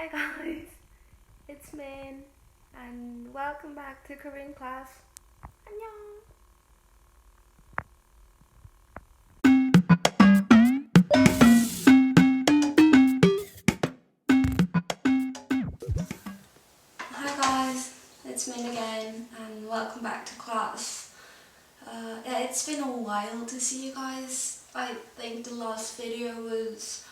Hi guys, it's Min and welcome back to Korean class. 안녕. Hi guys, it's Min again and welcome back to class. It's been a while to see you guys. I think the last video was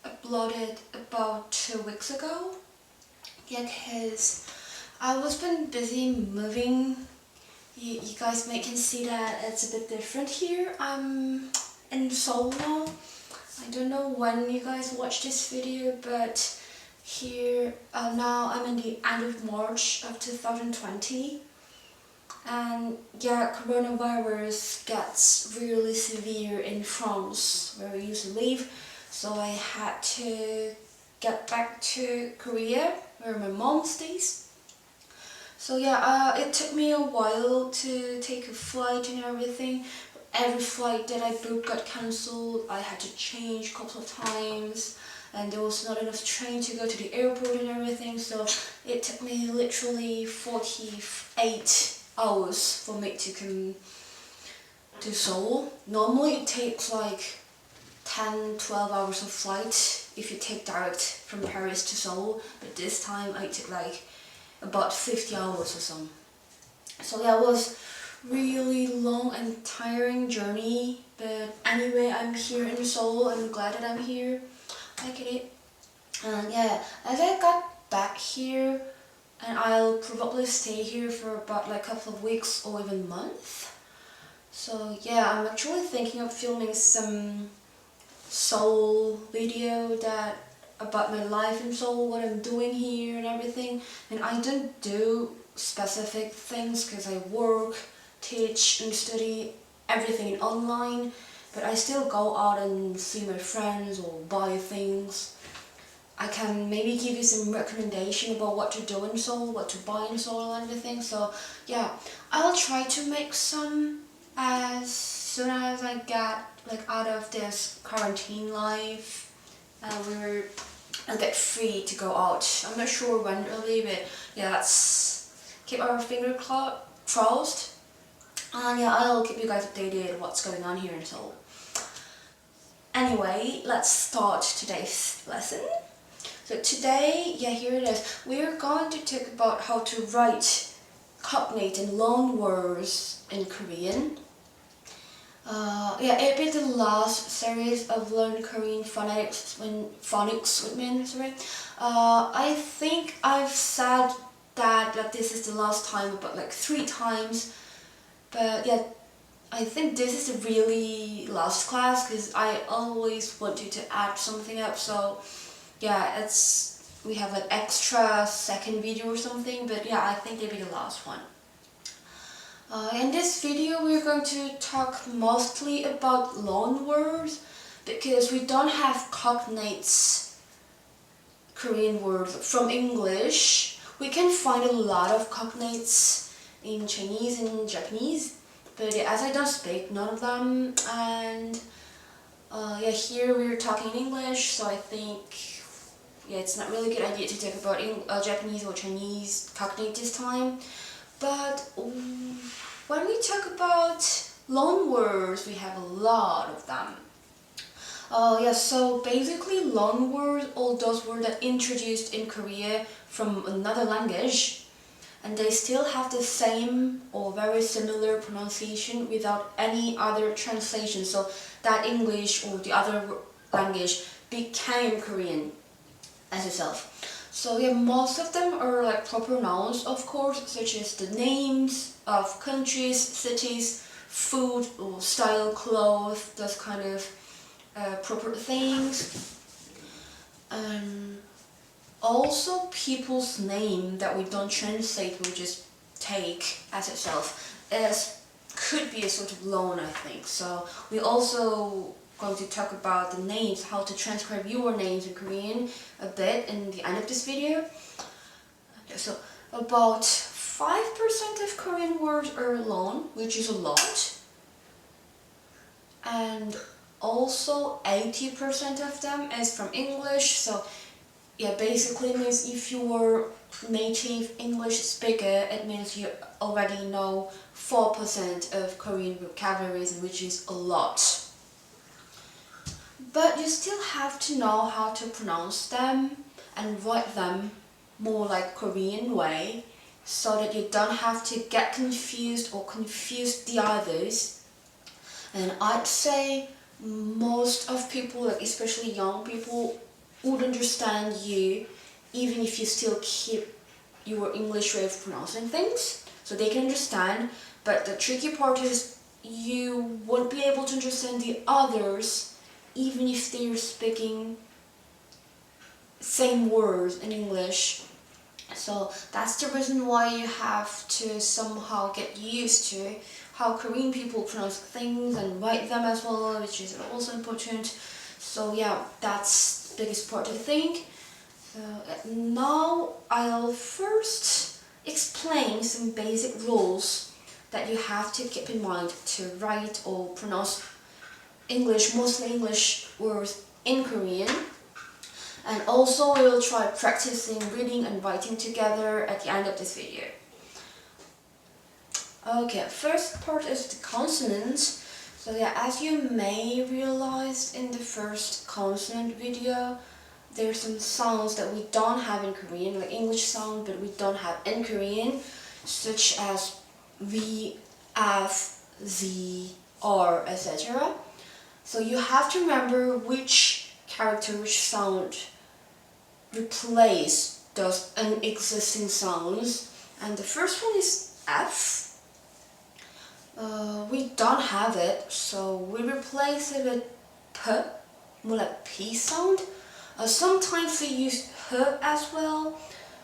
uploaded about 2 weeks ago. Yeah, because I was been busy moving. You guys may can see that it's a bit different here. I'm in Seoul now. I don't know when you guys watch this video, but here now I'm in the end of March of 2020, and yeah, coronavirus gets really severe in France where we used to live, so I had to get back to Korea where my mom stays. So yeah, it took me a while to take a flight and everything. Every flight that I booked got cancelled. I had to change a couple of times, and there was not enough train to go to the airport and everything. So it took me literally 48 hours for me to come to Seoul. Normally it takes like 10-12 hours of flight if you take direct from Paris to Seoul, but this time I took like about 50 hours or so. So that was really long and tiring journey, but anyway, I'm here in Seoul. I'm glad that I'm here. I get it. And yeah, as I got back here, and I'll probably stay here for about like a couple of weeks or even month. So yeah, I'm actually thinking of filming some Seoul video that about my life in Seoul, what I'm doing here and everything. And I don't do specific things because I work, teach and study everything online, but I still go out and see my friends or buy things. I can maybe give you some recommendation about what to do in Seoul, what to buy in Seoul and everything. So yeah, I'll try to make some as soon as I get like out of this quarantine life. I'll get free to go out. I'm not sure when really, but yeah, let's keep our finger crossed. And yeah, I'll keep you guys updated what's going on here in Seoul. Anyway, let's start today's lesson. So today, yeah, here it is. We're going to talk about how to write cognate and loan words in Korean. Yeah, it'll be the last series of Learn Korean phonics with me. Sorry. I think I've said that this is the last time about like 3 times, but yeah, I think this is the really last class because I always wanted to add something up. So yeah, we have an extra second video or something, but yeah, I think it'll be the last one. In this video we're going to talk mostly about loan words because we don't have cognates Korean words from English. We can find a lot of cognates in Chinese and Japanese, but yeah, as I don't speak none of them, and yeah, here we're talking in English, so I think yeah, it's not really a good idea to talk about Japanese or Chinese cognate this time. But when we talk about loan words, we have a lot of them. Yeah, so basically loan words, all those words that introduced in Korea from another language, and they still have the same or very similar pronunciation without any other translation. So that English or the other language became Korean as itself. So yeah, most of them are like proper nouns, of course, such as the names of countries, cities, food or style, clothes, those kind of proper things. And also people's name that we don't translate, we just take as itself, as could be a sort of loan, I think. So we also going to talk about the names, how to transcribe your names in Korean a bit in the end of this video. So about 5% of Korean words are loan, which is a lot, and also 80% of them is from English. So yeah, basically means if you're native English speaker, it means you already know 4% of Korean vocabularies, which is a lot. But you still have to know how to pronounce them and write them more like Korean way, so that you don't have to get confused or confuse the others. And I'd say most of people, like especially young people, would understand you even if you still keep your English way of pronouncing things, so they can understand. But the tricky part is you won't be able to understand the others even if they're speaking same words in English. So that's the reason why you have to somehow get used to how Korean people pronounce things and write them as well, which is also important. So yeah, that's the biggest part I think. So now I'll first explain some basic rules that you have to keep in mind to write or pronounce English, mostly English words in Korean. And also we will try practicing reading and writing together at the end of this video. Okay, first part is the consonants. So yeah, as you may realize in the first consonant video, there's some sounds that we don't have in Korean, like English sound, but we don't have in Korean, such as V, F, Z, R, etc. So you have to remember which character, which sound replace those existing sounds. And the first one is F. We don't have it, so we replace it with P, more like P sound. Sometimes we use H as well,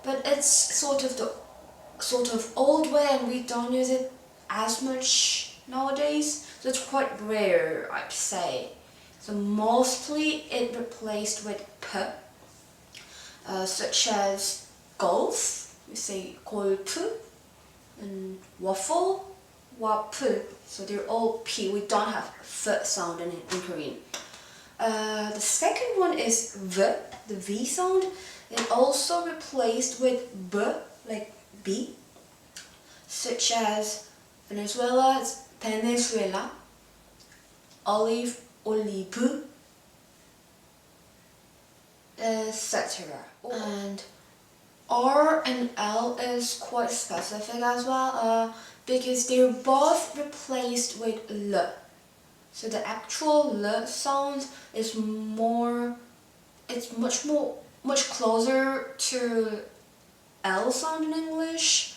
but it's sort of old way and we don't use it as much nowadays, so it's quite rare, I'd say. So mostly it replaced with P, such as golf, we say 골프, and waffle, waffle. So they're all P, we don't have F sound in Korean. The second one is V, the V sound. It also replaced with B, like B, such as Venezuela, it's Venezuela, olive, olive, etc. And R and L is quite specific as well, because they're both replaced with L. So the actual L sound is much closer to L sound in English.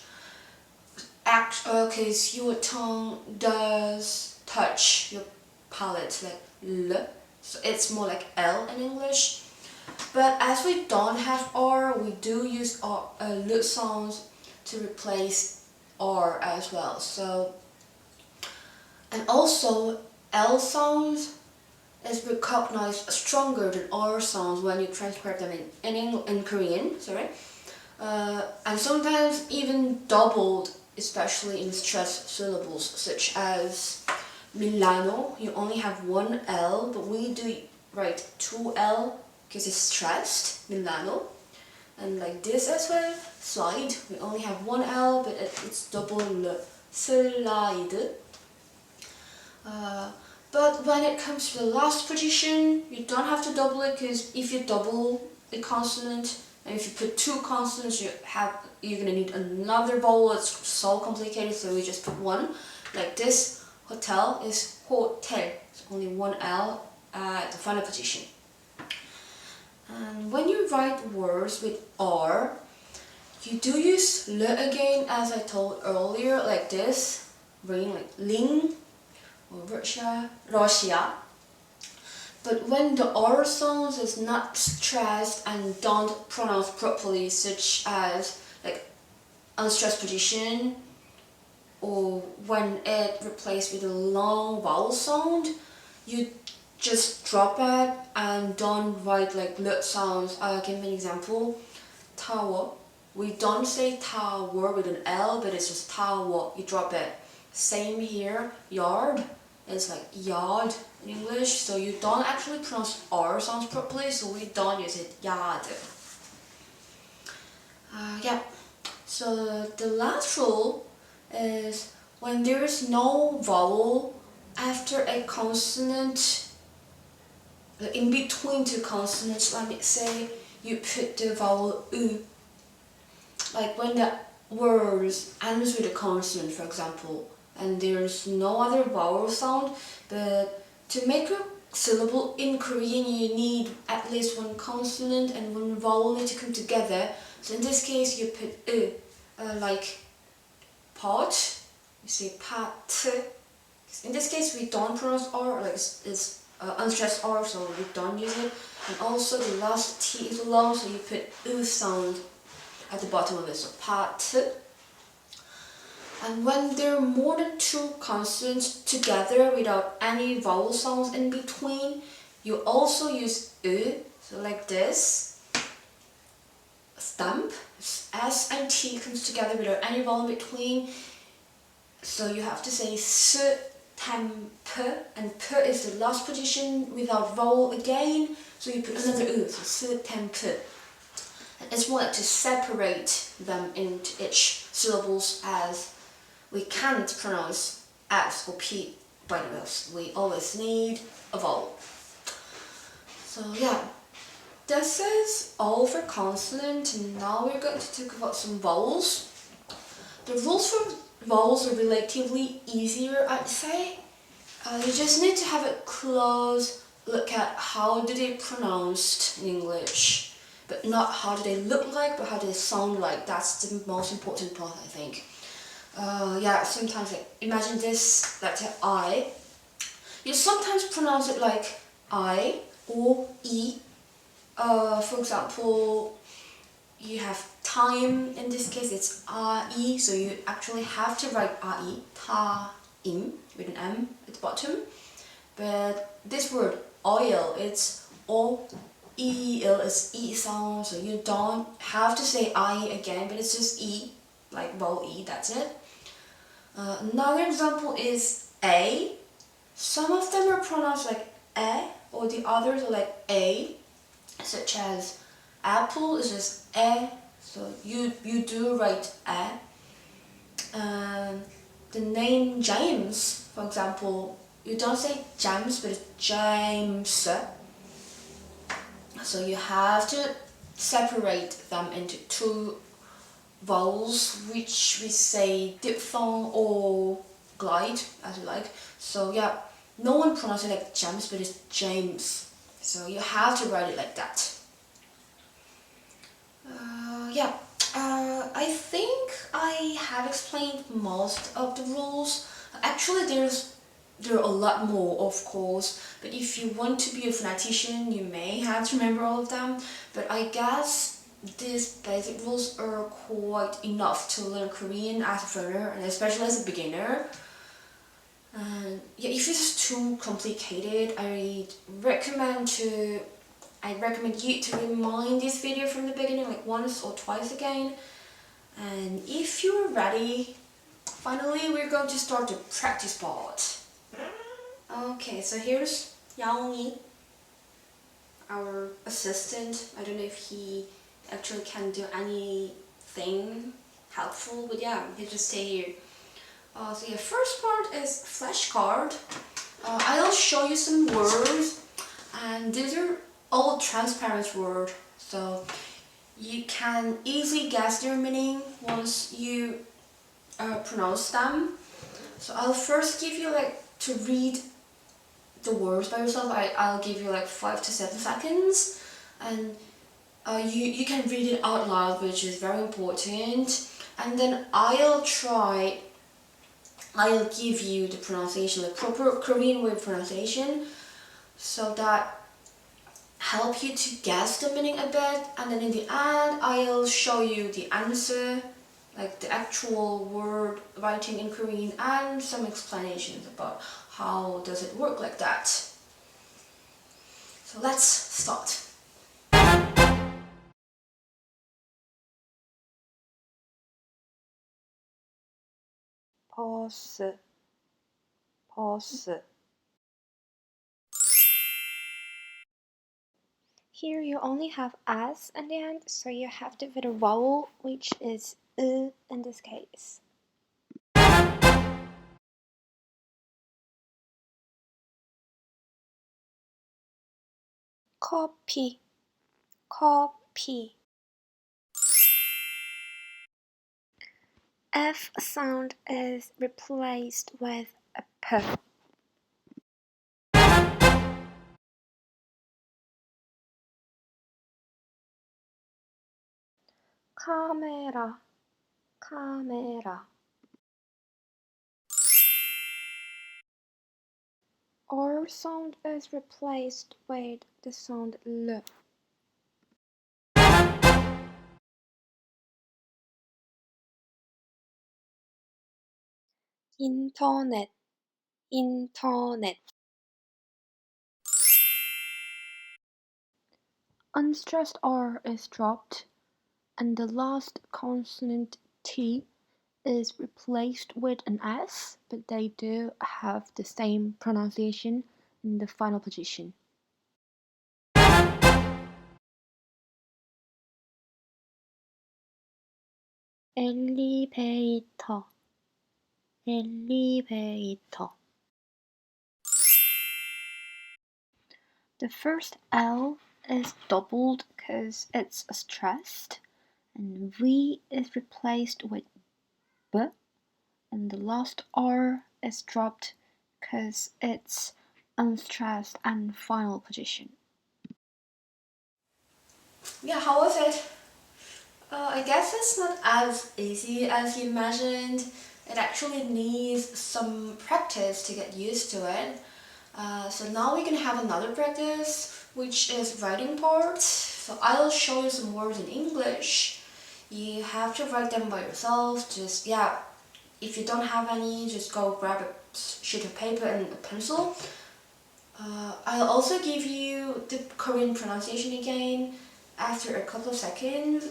Because your tongue does touch your palate like L, so it's more like L in English. But as we don't have R, we do use L sounds to replace R as well. So, and also L sounds is recognized stronger than R sounds when you transcribe them in Korean. Sorry, and sometimes even doubled, especially in stressed syllables such as Milano. You only have one L, but we do write two L because it's stressed, Milano. And like this as well, slide. We only have one L, but it's double L, slide. But when it comes to the last position, you don't have to double it, because if you double a consonant, and if you put two consonants, you're gonna need another vowel. It's so complicated, so we just put one. Like this, hotel is hotel. It's only one L at the final position. And when you write words with R, you do use L again, as I told earlier, like this, ring, like ling, or Russia. But when the R sound is not stressed and don't pronounce properly, such as like unstressed position, or when it replaced with a long vowel sound, you just drop it and don't write like L sounds. I'll give an example. Tower. We don't say tower with an L, but it's just tower. You drop it. Same here. Yard. It's like yard in English, so you don't actually pronounce R sounds properly, so we don't use it yard. Yeah, so the last rule is when there is no vowel after a consonant, in between two consonants, let me say you put the vowel u. Like when the words ends with a consonant, for example, and there's no other vowel sound, but to make a syllable in Korean you need at least one consonant and one vowel need to come together. So in this case you put like pot, you say pat. In this case we don't pronounce R, like it's unstressed R, so we don't use it. And also the last T is long, so you put sound at the bottom of it, so pat. And when there are more than two consonants together without any vowel sounds in between, you also use so like this. Stamp, S and T comes together without any vowel in between. So you have to say stamp, and p is the last position without vowel again. So you put another so stamp. It's more like to separate them into each syllables, as we can't pronounce S or P by themselves. We always need a vowel. So yeah, this is all for consonant, and now we're going to talk about some vowels. The rules for vowels are relatively easier, I'd say. You just need to have a close look at how do they pronounced in English, but not how do they look like, but how do they sound like. That's the most important part, I think. Yeah, sometimes like imagine this letter I. You sometimes pronounce it like I or E. For example, you have time, in this case it's A-I, so you actually have to write A-I, ta-im, with an M at the bottom. But this word oil, it's O-E-L, it's E sound, so you don't have to say I again, but it's just E, like vowel E, that's it. Another example is A. Some of them are pronounced like E, or the others are like A, such as apple is just so you do write the name James, for example, you don't say James, but it's James. So you have to separate them into two vowels, which we say diphthong or glide, as you like. So yeah, no one pronounces it like James, but it's James. So you have to write it like that. Yeah, I think I have explained most of the rules. Actually, there are a lot more, of course, but if you want to be a phonetician, you may have to remember all of them. But I guess these basic rules are quite enough to learn Korean as a foreigner, and especially as a beginner. And yeah, if it's too complicated, I'd recommend you to remind this video from the beginning like once or twice again. And if you're ready, finally we're going to start the practice part. Okay, so here's Yaongi, our assistant. I don't know if he actually can do anything helpful, but yeah, he'll just stay here. So yeah, first part is flashcard. I'll show you some words, and these are all transparent words, so you can easily guess their meaning once you pronounce them. So I'll first give you like to read the words by yourself. I'll give you like 5 to 7 seconds, and you can read it out loud, which is very important. And then I'll give you the pronunciation, like proper Korean word pronunciation, so that help you to guess the meaning a bit. And then in the end, I'll show you the answer, like the actual word writing in Korean, and some explanations about how does it work like that. So let's start. 버스, 버스, Here you only have s at the end, so you have to put a vowel, which is in this case. Copy, copy. F sound is replaced with a P. Camera, camera. R sound is replaced with the sound L. Internet, internet. Unstressed R is dropped, and the last consonant T is replaced with an S, but they do have the same pronunciation in the final position. 엘리베이터, 엘리베이터. The first L is doubled because it's stressed, and V is replaced with B, and the last R is dropped because it's unstressed and final position. Yeah, how was it? I guess it's not as easy as you imagined. It actually needs some practice to get used to it. So now we can have another practice, which is writing part. So I'll show you some words in English. You have to write them by yourself. Just, yeah, if you don't have any, just go grab a sheet of paper and a pencil. I'll also give you the Korean pronunciation again after a couple of seconds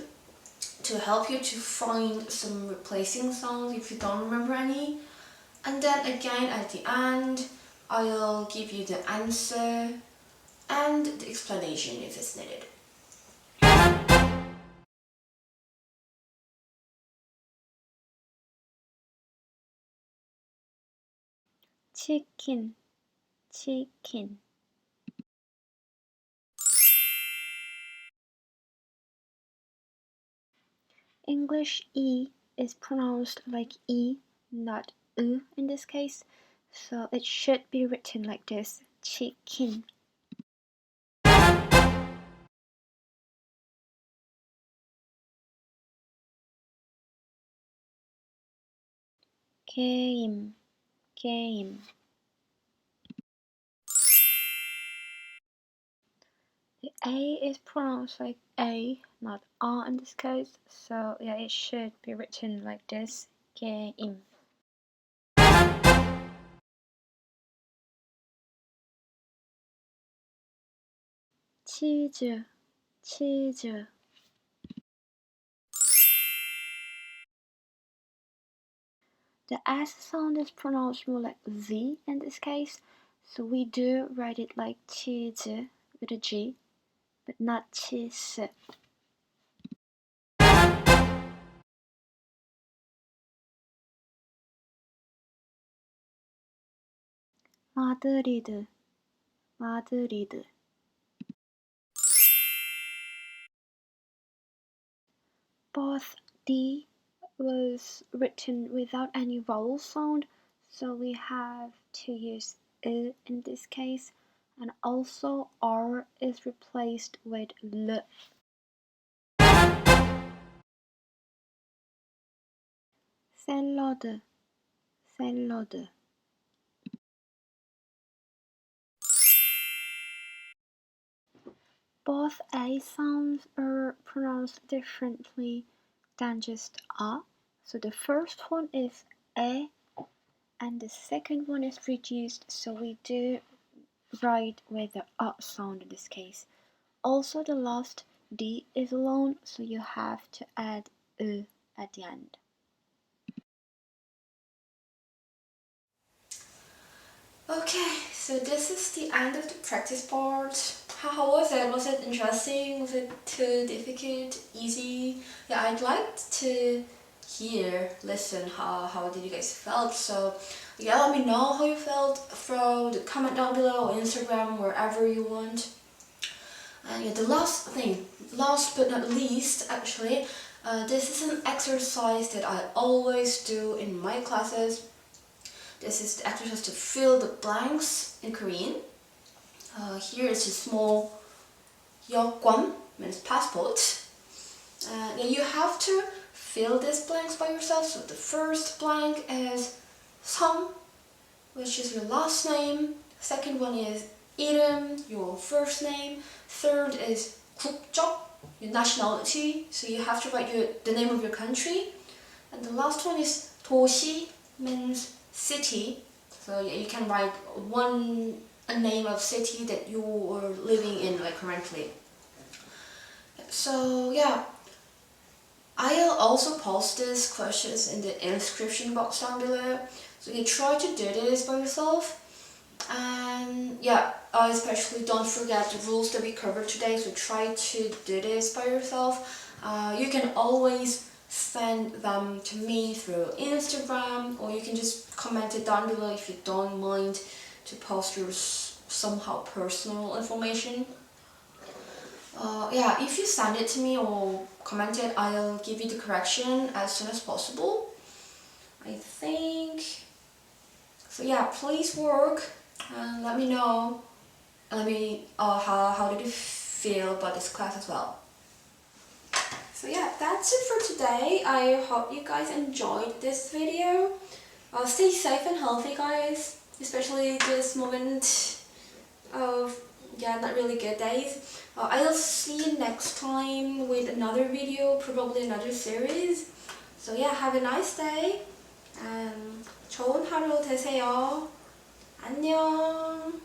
to help you to find some replacing sounds if you don't remember any. And then again at the end, I'll give you the answer and the explanation if it's needed. 치킨, 치킨. English E is pronounced like E, not U in this case, so it should be written like this, chicken. Game, game. The A is pronounced like A, not R in this case, so yeah, it should be written like this, game. 치즈, 치즈. The S sound is pronounced more like Z in this case, so we do write it like cheese with a G, but not cheese. 마드리드, 마드리드. Both D was written without any vowel sound, so we have to use I in this case, and also R is replaced with L. 샐러드, 샐러드. Both A sounds are pronounced differently than just A. So the first one is E, and the second one is reduced, so we do write with the A sound in this case. Also, the last D is alone, so you have to add U at the end. Okay, so this is the end of the practice part. How was it? Was it interesting? Was it too difficult? Easy? Yeah, I'd like to listen how did you guys felt. So yeah, let me know how you felt. Throw the comment down below, on Instagram, wherever you want. And yeah, the last thing, last but not least, actually, this is an exercise that I always do in my classes. This is the exercise to fill the blanks in Korean. Here is a small 여권, means passport. And you have to fill these blanks by yourself. So the first blank is 성, which is your last name. Second one is 이름, your first name. Third is 국적, your nationality. So you have to write the name of your country. And the last one is 도시, means city. So you can write a name of city that you are living in like currently. So yeah, I'll also post these questions in the description box down below. So you try to do this by yourself. And yeah, especially don't forget the rules that we covered today. So try to do this by yourself. You can always send them to me through Instagram, or you can just comment it down below if you don't mind to post your somehow personal information. Yeah, if you send it to me or comment it, I'll give you the correction as soon as possible, I think. So yeah, please work and let me know. How did you feel about this class as well. So yeah, that's it for today. I hope you guys enjoyed this video. Stay safe and healthy, guys, especially this moment of not really good days. I'll see you next time with another video, probably another series. So yeah, have a nice day and 좋은 하루 되세요. 안녕.